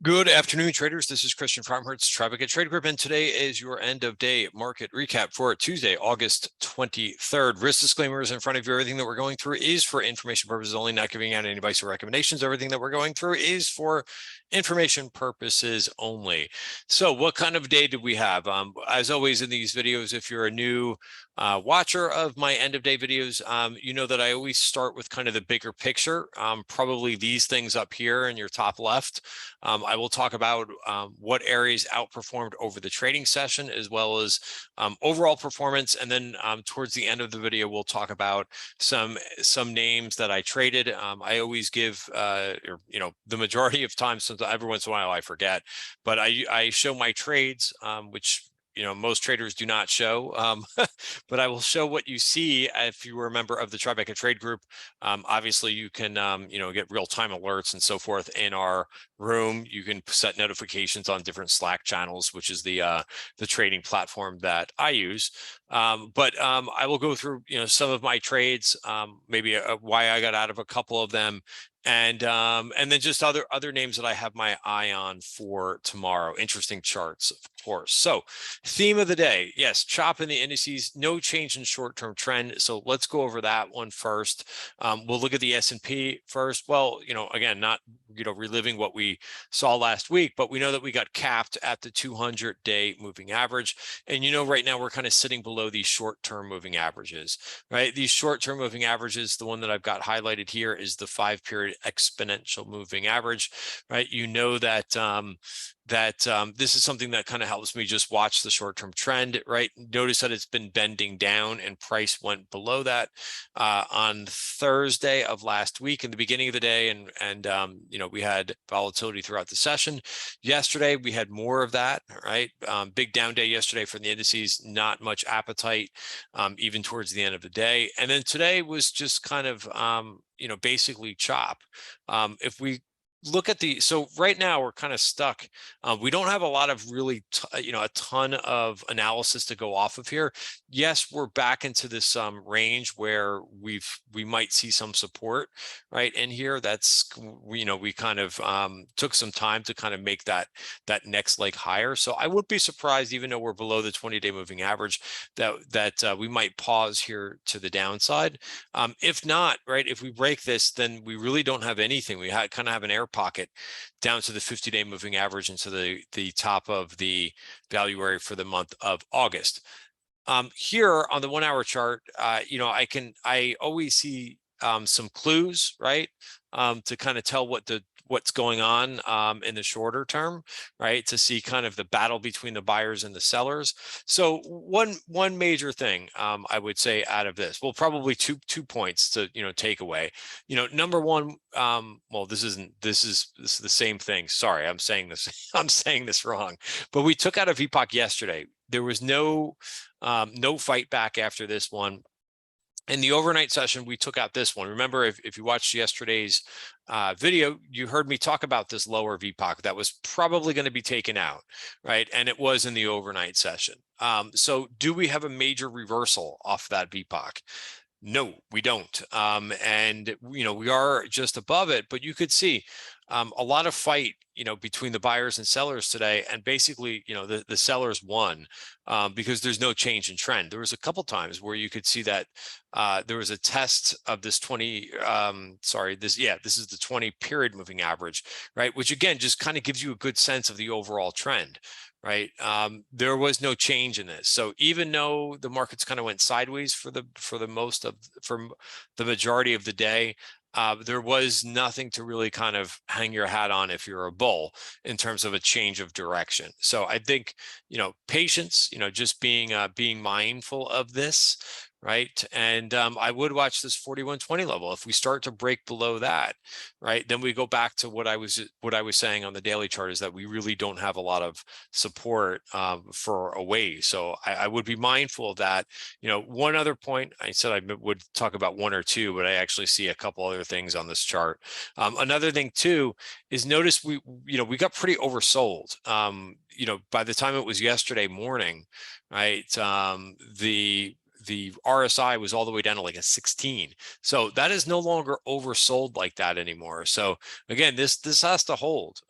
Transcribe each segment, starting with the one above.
Good afternoon, traders. This is Christian from Market Trade Group, and today is your end of day market recap for Tuesday, August 23rd. Risk disclaimers in front of you. Everything that we're going through is for information purposes only, not giving out any advice or recommendations. Everything that we're going through is for information purposes only. So what kind of day did we have? As always in these videos, if you're a new watcher of my end of day videos, you know that I always start with kind of the bigger picture, probably these things up here in your top left. I will talk about what areas outperformed over the trading session, as well as overall performance. And then towards the end of the video, we'll talk about some names that I traded. I always give, the majority of times, since every once in a while I forget, but I show my trades, which most traders do not show, but I will show what you see if you were a member of the Tribeca Trade Group. Obviously, you can, get real-time alerts and so forth in our room. You can set notifications on different Slack channels, which is the trading platform that I use. But I will go through, some of my trades, maybe why I got out of a couple of them, and then just other names that I have my eye on for tomorrow. Interesting charts, of course. So theme of the day, yes, chop in the indices, no change in short-term trend. So let's go over that one first. We'll look at the S&P first. Well, again, not reliving what we saw last week, but we know that we got capped at the 200-day moving average. And right now we're kind of sitting below these short-term moving averages, right? These short-term moving averages, the one that I've got highlighted here is the 5-period exponential moving average, right? This is something that kind of helps me just watch the short-term trend, right? Notice that it's been bending down and price went below that on Thursday of last week in the beginning of the day, and we had volatility throughout the session. Yesterday we had more of that, right? Big down day yesterday for the indices, not much appetite even towards the end of the day, and then today was just kind of basically chop. If we look at so right now we're kind of stuck. We don't have a lot of really, a ton of analysis to go off of here. Yes, we're back into this range where we might see some support right in here. That's, we kind of took some time to kind of make that next leg higher. So I wouldn't be surprised, even though we're below the 20-day moving average, that we might pause here to the downside. If not, right, if we break this, then we really don't have anything. We kind of have an air pocket down to the 50-day moving average and to the top of the value area for the month of August. Here on the 1-hour chart, I always see some clues, right, to kind of tell what's going on in the shorter term, right, to see kind of the battle between the buyers and the sellers. So one major thing I would say out of this, well, probably two points to take away. Number one, well, this is the same thing. Sorry, I'm saying this wrong, but we took out a VPOC yesterday. There was no fight back after this one. In the overnight session, we took out this one. Remember, if you watched yesterday's video, you heard me talk about this lower VPOC that was probably going to be taken out, right? And it was in the overnight session. So do we have a major reversal off that VPOC? No, we don't. And, we are just above it, but you could see a lot of fight, between the buyers and sellers today. And basically, the sellers won because there's no change in trend. There was a couple times where you could see that there was a test of this this is the 20-period moving average, right? Which again, just kind of gives you a good sense of the overall trend. Right. There was no change in this. So even though the markets kind of went sideways for the majority of the day, there was nothing to really kind of hang your hat on if you're a bull in terms of a change of direction. So I think, patience, just being mindful of this, right? And I would watch this 4120 level. If we start to break below that, right, then we go back to what I was saying on the daily chart, is that we really don't have a lot of support for a ways. So I would be mindful of that. One other point, I said I would talk about one or two, but I actually see a couple other things on this chart. Another thing too is, notice we got pretty oversold. By the time it was yesterday morning, right, the RSI was all the way down to like a 16. So that is no longer oversold like that anymore. So again, this has to hold,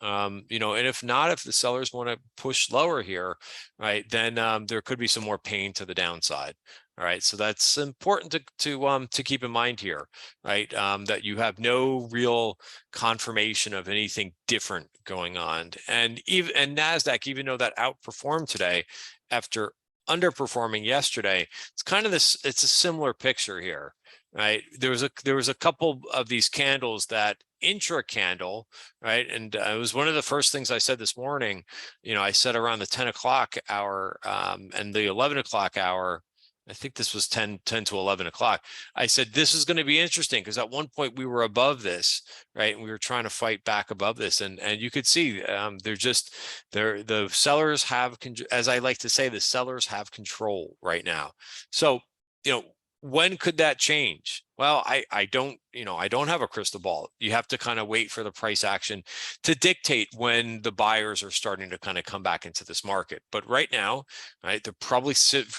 you know, and if not, if the sellers want to push lower here, right, then there could be some more pain to the downside. All right, so that's important to keep in mind here, right? That you have no real confirmation of anything different going on, and Nasdaq, even though that outperformed today after underperforming yesterday, it's kind of this. It's a similar picture here, right? There was a couple of these candles that intra candle, right? And it was one of the first things I said this morning. You know, I said around the 10 o'clock hour and the 11 o'clock hour. I think this was 10 to 11 o'clock. I said, this is going to be interesting because at one point we were above this, right? And we were trying to fight back above this. And you could see the sellers have, as I like to say, the sellers have control right now. So, you know, when could that change? Well, I don't, you know, I don't have a crystal ball. You have to kind of wait for the price action to dictate when the buyers are starting to kind of come back into this market. But right now, right, they're probably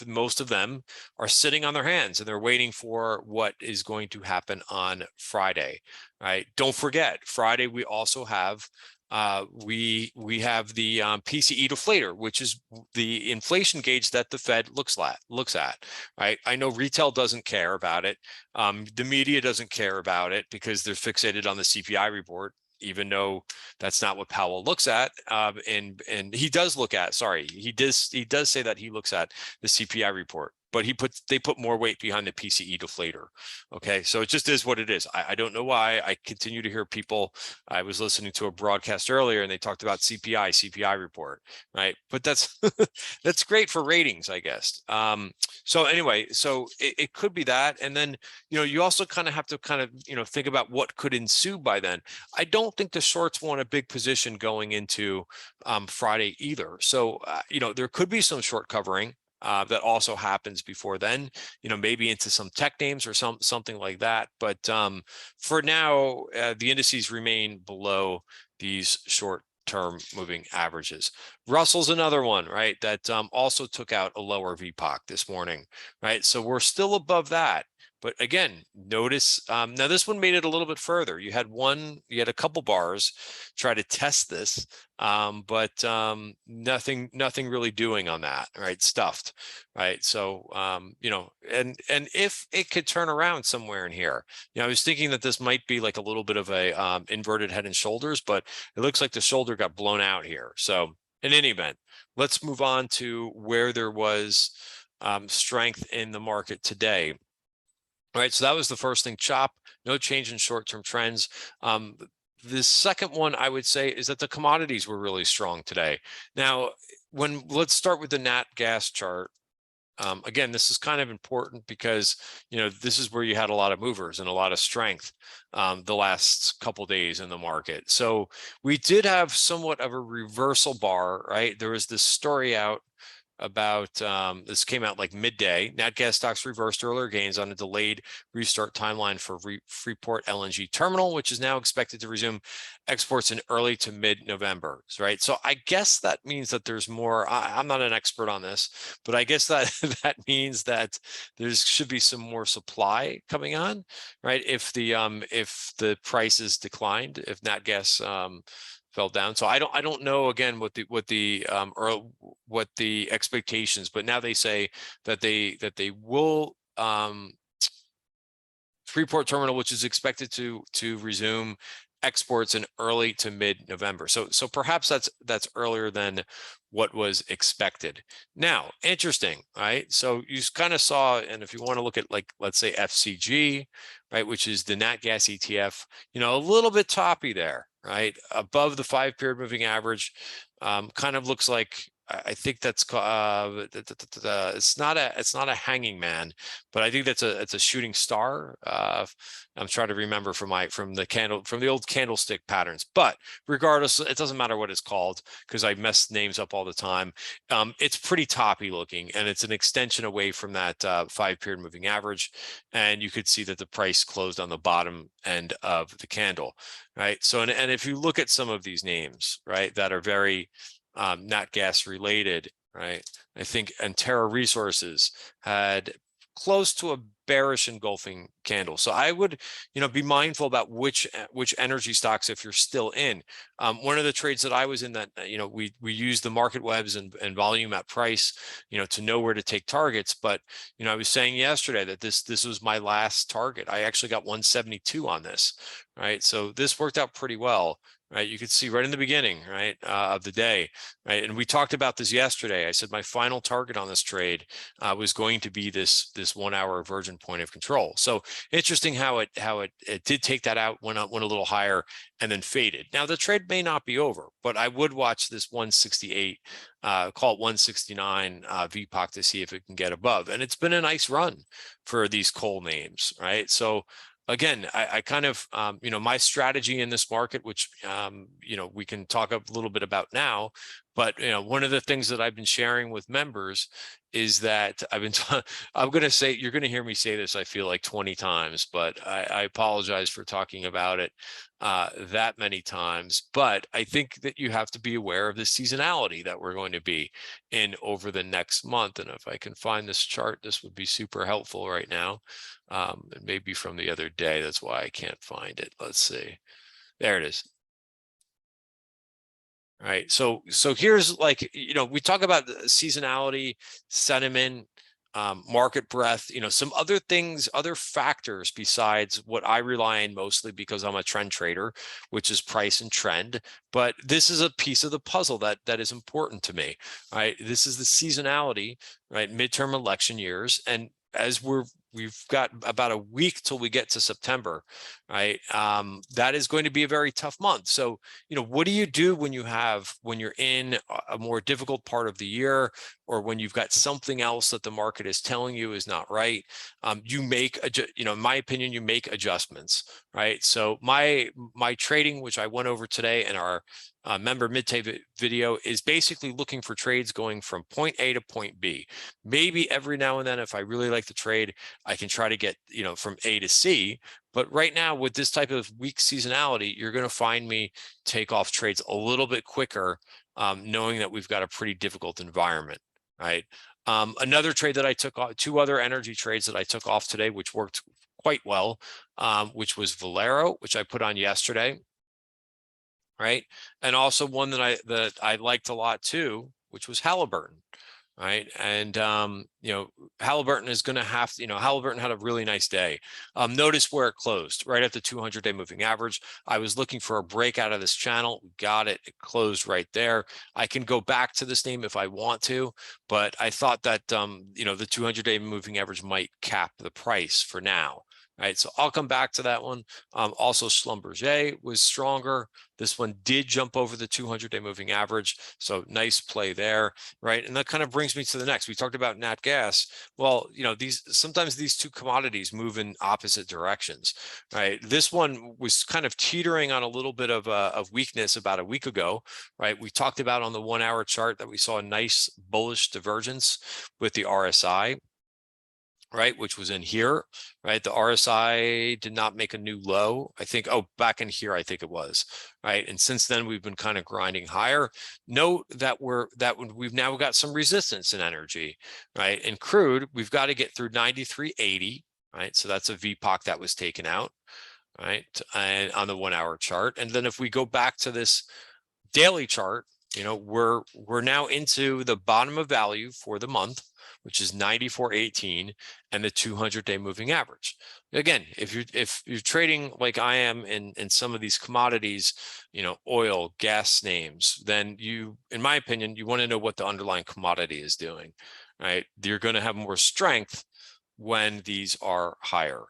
most of them are sitting on their hands and they're waiting for what is going to happen on Friday. Right? Don't forget, Friday we also have we have the PCE deflator, which is the inflation gauge that the Fed looks at. Right? I know retail doesn't care about it. The media doesn't care about it because they're fixated on the CPI report, even though that's not what Powell looks at. And he does look at. Sorry, he does say that he looks at the CPI report, but they put more weight behind the PCE deflator. Okay, so it just is what it is. I don't know why. I continue to hear people. I was listening to a broadcast earlier, and they talked about CPI report, right? But that's that's great for ratings, I guess. So anyway, so it could be that, and then you know you also kind of have to think about what could ensue by then. I don't think the shorts want a big position going into Friday either. So you know there could be some short covering. That also happens before then, you know, maybe into some tech names or something like that. But for now, the indices remain below these short-term moving averages. Russell's another one, right? That also took out a lower VPOC this morning, right? So we're still above that. But again, notice now this one made it a little bit further. You had a couple bars try to test this, but nothing really doing on that, right? Stuffed, right? So you know, and if it could turn around somewhere in here, you know, I was thinking that this might be like a little bit of a inverted head and shoulders, but it looks like the shoulder got blown out here. So in any event, let's move on to where there was strength in the market today. All right, so that was the first thing. Chop, no change in short-term trends. The second one I would say is that the commodities were really strong today. Now, let's start with the nat gas chart. Again, this is kind of important because you know this is where you had a lot of movers and a lot of strength the last couple days in the market. So we did have somewhat of a reversal bar, right? There was this story out about this came out like midday. Nat gas stocks reversed earlier gains on a delayed restart timeline for Freeport LNG terminal, which is now expected to resume exports in early to mid-November, right? So I guess that means that there's more. I'm not an expert on this, but I guess that that means that there should be some more supply coming on, right? If the prices declined, if nat gas fell down. So I don't know again what the expectations, but now they say that they will Freeport terminal, which is expected to resume exports in early to mid-November. So perhaps that's earlier than what was expected. Now, interesting, right? So you kind of saw, and if you want to look at like, let's say FCG, right, which is the nat gas ETF, you know, a little bit toppy there, right? Above the 5-period moving average, kind of looks like, I think that's it's not a hanging man, but I think it's a shooting star. I'm trying to remember from the old candlestick patterns, but regardless, it doesn't matter what it's called because I mess names up all the time. It's pretty toppy looking, and it's an extension away from that 5-period moving average, and you could see that the price closed on the bottom end of the candle, right? So and if you look at some of these names, right, that are very nat gas related, right? I think Antera Resources had close to a bearish engulfing candle. So I would, be mindful about which energy stocks if you're still in. One of the trades that I was in that, we use the market webs and volume at price, to know where to take targets. But, I was saying yesterday that this was my last target. I actually got 172 on this, right? So this worked out pretty well. Right, you could see right in the beginning, right, of the day, right, and we talked about this yesterday. I said my final target on this trade was going to be this 1 hour virgin point of control. So interesting how it did take that out, went a little higher, and then faded. Now the trade may not be over, but I would watch this 168, call it 169 VPOC to see if it can get above. And it's been a nice run for these coal names, right? So again, I kind of, my strategy in this market, which, we can talk a little bit about now, but, one of the things that I've been sharing with members is that I'm going to say, you're going to hear me say this, I feel like 20 times, but I apologize for talking about it that many times. But I think that you have to be aware of the seasonality that we're going to be in over the next month. And if I can find this chart, this would be super helpful right now. And maybe from the other day, that's why I can't find it. Let's see. There it is. All right. So here's like, we talk about the seasonality, sentiment, market breadth, some other things, other factors besides what I rely on mostly because I'm a trend trader, which is price and trend. But this is a piece of the puzzle that is important to me, right? This is the seasonality, right? Midterm election years. And as we've got about a week till we get to September, right? That is going to be a very tough month. So, what do you do when you're in a more difficult part of the year, or when you've got something else that the market is telling you is not right? You make, in my opinion, you make adjustments, right? So my trading, which I went over today in our member midday video, is basically looking for trades going from point A to point B. Maybe every now and then, if I really like the trade, I can try to get, from A to C. But right now, with this type of weak seasonality, you're going to find me take off trades a little bit quicker, knowing that we've got a pretty difficult environment, right? Another trade that I took off, two other energy trades that I took off today, which worked quite well, which was Valero, which I put on yesterday, right? And also one that I liked a lot too, which was Halliburton, right? And Halliburton is going to have to, Halliburton had a really nice day. Notice where it closed, right at the 200-day moving average. I was looking for a break out of this channel, got it. It closed right there. I can go back to this name if I want to, but I thought that the 200-day moving average might cap the price for now. Right, so I'll come back to that one. Also, Schlumberger was stronger. This one did jump over the 200-day moving average, so nice play there, right? And that kind of brings me to the next. We talked about nat gas. Well, sometimes these two commodities move in opposite directions, right? This one was kind of teetering on a little bit of weakness about a week ago, right? We talked about on the 1 hour chart that we saw a nice bullish divergence with the RSI, right, which was in here, right? The RSI did not make a new low. I think, back in here, I think it was, right? And since then, we've been kind of grinding higher. Note that we've now got some resistance in energy, right? In crude, we've got to get through 93.80, right? So that's a VPOC that was taken out, right? And on the 1 hour chart. And then if we go back to this daily chart, we're now into the bottom of value for the month, which is 94.18, and the 200-day moving average. Again, if you're trading like I am in some of these commodities, oil, gas names, then in my opinion, you want to know what the underlying commodity is doing, right? You're going to have more strength when these are higher.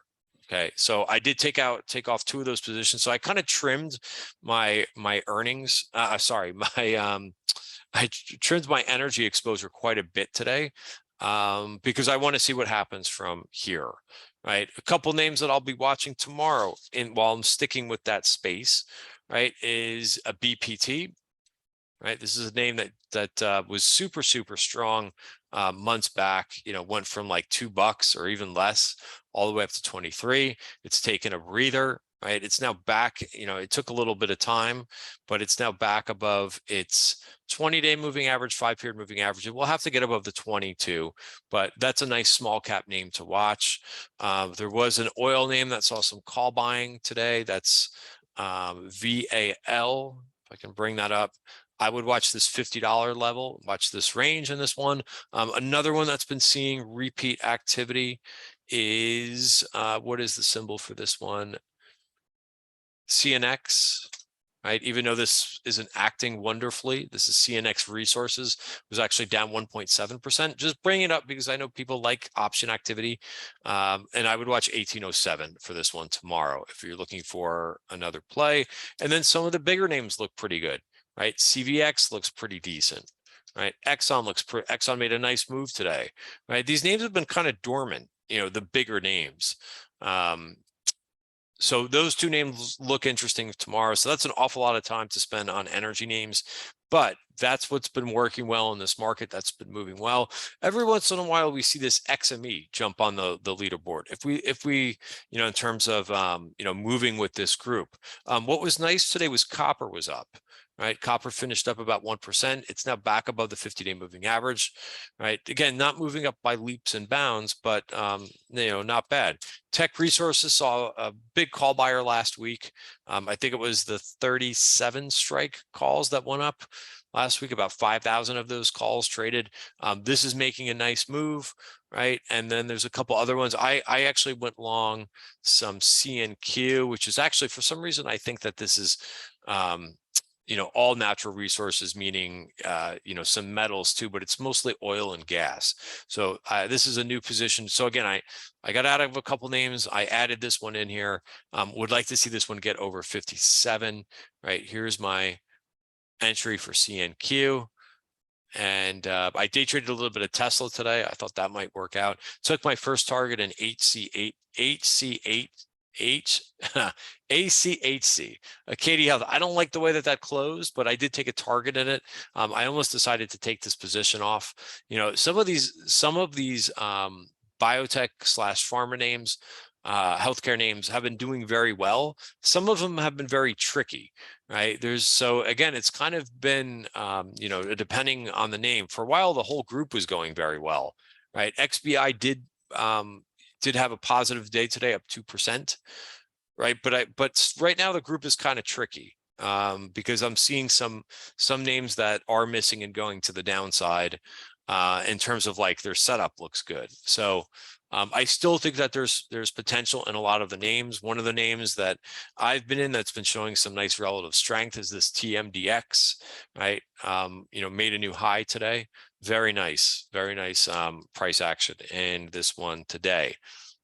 Okay, so I did take off two of those positions. So I kind of trimmed my earnings. I trimmed my energy exposure quite a bit today, because I want to see what happens from here. Right, a couple names that I'll be watching tomorrow, while I'm sticking with that space, right, is a BPT. Right, this is a name that was super strong months back. Went from like $2 or even less all the way up to 23. It's taken a breather, right? It's now back, it took a little bit of time, but it's now back above its 20-day moving average, 5-period moving average. We'll have to get above the 22, but that's a nice small cap name to watch. There was an oil name that saw some call buying today. That's VAL. If I can bring that up, I would watch this $50 level, watch this range in this one. Another one that's been seeing repeat activity is, what is the symbol for this one? CNX, right? Even though this isn't acting wonderfully, this is CNX Resources, was actually down 1.7%. Just bring it up because I know people like option activity. And I would watch 1807 for this one tomorrow if you're looking for another play. And then some of the bigger names look pretty good, right? CVX looks pretty decent, right? Exxon made a nice move today, right? These names have been kind of dormant, the bigger names. So those two names look interesting tomorrow. So that's an awful lot of time to spend on energy names, but that's what's been working well in this market. That's been moving well. Every once in a while, we see this XME jump on the leaderboard. If we, in terms of, moving with this group, what was nice today was copper was up. Right, copper finished up about 1%. It's now back above the 50-day moving average. Right, again, not moving up by leaps and bounds, but not bad. Tech Resources saw a big call buyer last week. I think it was the 37 strike calls that went up last week. About 5,000 of those calls traded. This is making a nice move, right? And then there's a couple other ones. I actually went long some CNQ, which is actually, for some reason, I think that this is all natural resources, meaning, some metals too, but it's mostly oil and gas. So this is a new position. So again, I got out of a couple names. I added this one in here. Would like to see this one get over 57, right? Here's my entry for CNQ. And I day traded a little bit of Tesla today. I thought that might work out. Took my first target in HCHC. Katie Health. I don't like the way that closed, but I did take a target in it. I almost decided to take this position off. Some of these biotech / pharma names, healthcare names have been doing very well. Some of them have been very tricky, right? So again, it's kind of been, depending on the name. For a while, the whole group was going very well, right? XBI did have a positive day today, up 2%, right? But right now the group is kind of tricky because I'm seeing some names that are missing and going to the downside in terms of like their setup looks good. So I still think that there's potential in a lot of the names. One of the names that I've been in that's been showing some nice relative strength is this TMDX, right? Made a new high today. Very nice price action in this one today.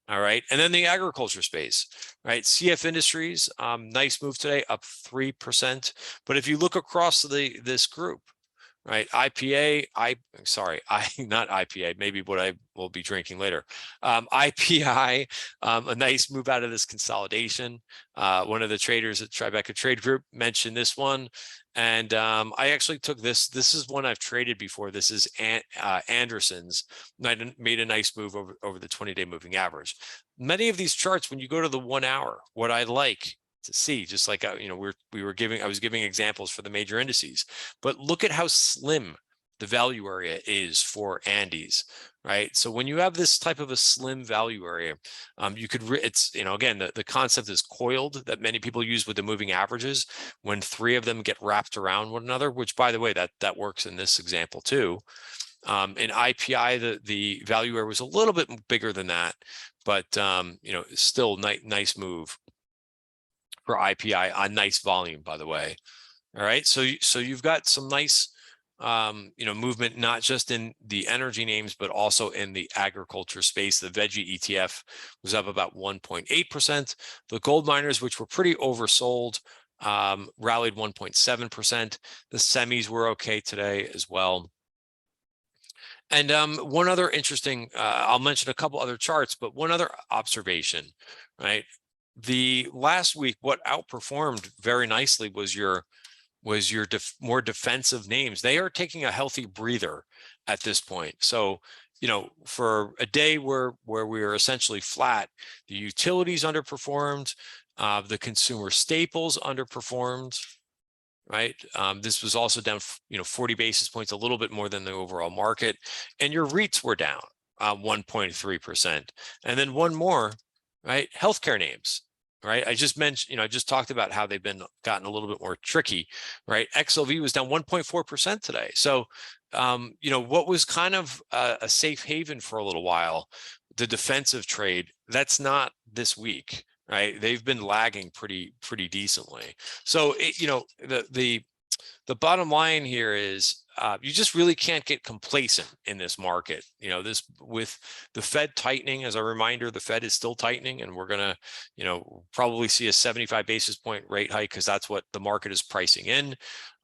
All right, and then the agriculture space, right? CF Industries, nice move today, up 3%. But if you look across this group, right? Not IPA, maybe what I will be drinking later. IPI, a nice move out of this consolidation. One of the traders at Tribeca Trade Group mentioned this one. And I actually took this. This is one I've traded before. This is Anderson's. Made a nice move over the 20-day moving average. Many of these charts, when you go to the 1 hour, what I like to see, just like I was giving examples for the major indices, but look at how slim the value area is for Andes, right? So when you have this type of a slim value area, you could again, the concept is coiled that many people use with the moving averages. When 3 of them get wrapped around one another, which by the way that works in this example too. In IPI, the value area was a little bit bigger than that, but still nice move for IPI on nice volume, by the way. All right, so you've got some nice movement, not just in the energy names, but also in the agriculture space. The veggie ETF was up about 1.8%. The gold miners, which were pretty oversold, rallied 1.7%. The semis were okay today as well. And one other interesting, I'll mention a couple other charts, but one other observation, right? The last week, what outperformed very nicely was your more defensive names. They are taking a healthy breather at this point. So, for a day where we were essentially flat, the utilities underperformed, The consumer staples underperformed, right? This was also down, 40 basis points, a little bit more than the overall market. And your REITs were down 1.3%. And then one more, right? Healthcare names, right? I just mentioned, I just talked about how they've been gotten a little bit more tricky, right? XLV was down 1.4% today. So, what was kind of a safe haven for a little while, the defensive trade, that's not this week, right? They've been lagging pretty decently. So the bottom line here is you just really can't get complacent in this market. This, with the Fed tightening, as a reminder, the Fed is still tightening, and we're gonna probably see a 75 basis point rate hike because that's what the market is pricing in.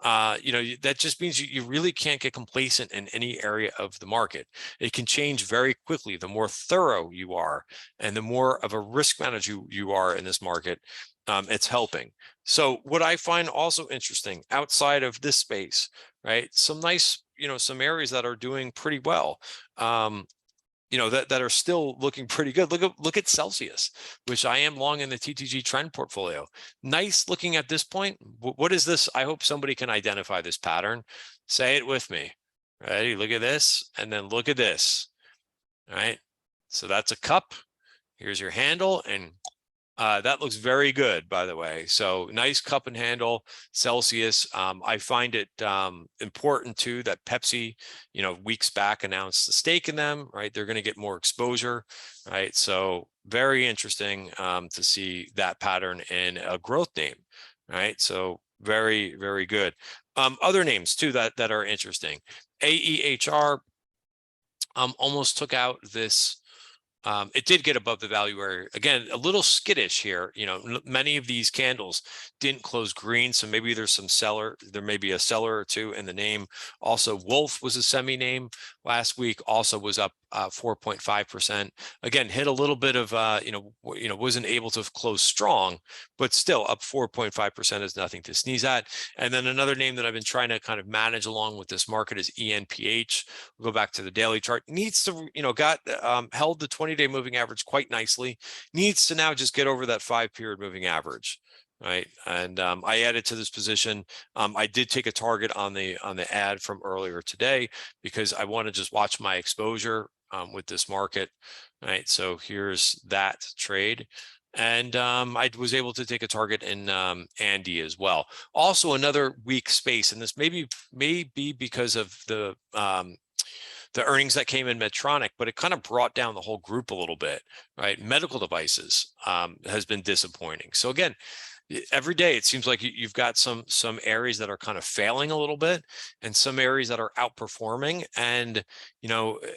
That just means you really can't get complacent in any area of the market. It can change very quickly. The more thorough you are and the more of a risk manager you are in this market, it's helping. So what I find also interesting outside of this space, right? Some nice, some areas that are doing pretty well, that are still looking pretty good. Look at Celsius, which I am long in the TTG trend portfolio. Nice looking at this point. What is this? I hope somebody can identify this pattern. Say it with me. Ready? Look at this, and then look at this. All right. So that's a cup. Here's your handle, and that looks very good, by the way. So nice cup and handle, Celsius. I find it important too that Pepsi, weeks back announced a stake in them, right? They're going to get more exposure, right? So very interesting to see that pattern in a growth name, right? So very, very good. Other names too that are interesting. AEHR almost took out this. It did get above the value area. Again, a little skittish here. Many of these candles didn't close green, so maybe there's some seller. There may be a seller or two in the name. Also, Wolf was a semi name last week. Also was up 4.5%. Again, hit a little bit of wasn't able to close strong, but still up 4.5% is nothing to sneeze at. And then another name that I've been trying to kind of manage along with this market is ENPH. We'll go back to the daily chart. Needs to, got held the 20-day moving average quite nicely. Needs to now just get over that 5-period moving average, right? And I added to this position. I did take a target on the ad from earlier today because I want to just watch my exposure with this market, right? So here's that trade. And I was able to take a target in Andy as well. Also another weak space, and this may be because of the earnings that came in Medtronic, but it kind of brought down the whole group a little bit, right? Medical devices has been disappointing. So again, every day it seems like you've got some areas that are kind of failing a little bit and some areas that are outperforming. And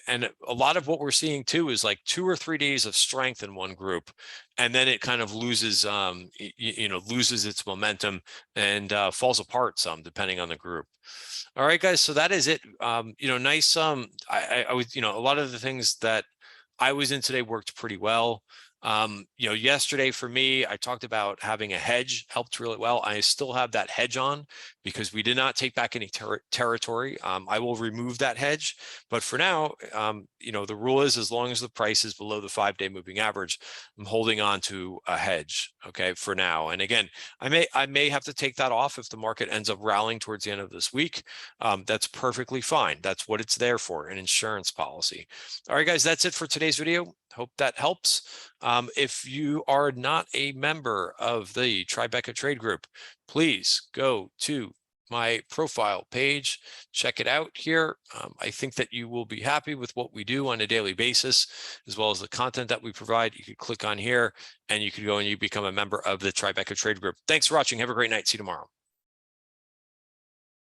and a lot of what we're seeing too is like 2 or 3 days of strength in one group, and then it kind of loses loses its momentum and falls apart some depending on the group. All right, guys, so that is it. Nice. I was, a lot of the things that I was in today worked pretty well. Yesterday for me, I talked about having a hedge helped really well. I still have that hedge on because we did not take back any territory. I will remove that hedge, but for now, the rule is as long as the price is below the 5-day moving average, I'm holding on to a hedge. Okay, for now. And again, I may have to take that off if the market ends up rallying towards the end of this week. That's perfectly fine. That's what it's there for, an insurance policy. All right, guys, that's it for today's video. Hope that helps. If you are not a member of the Tribeca Trade Group, please go to my profile page, check it out here. I think that you will be happy with what we do on a daily basis, as well as the content that we provide. You can click on here and you can go and you become a member of the Tribeca Trade Group. Thanks for watching. Have a great night. See you tomorrow.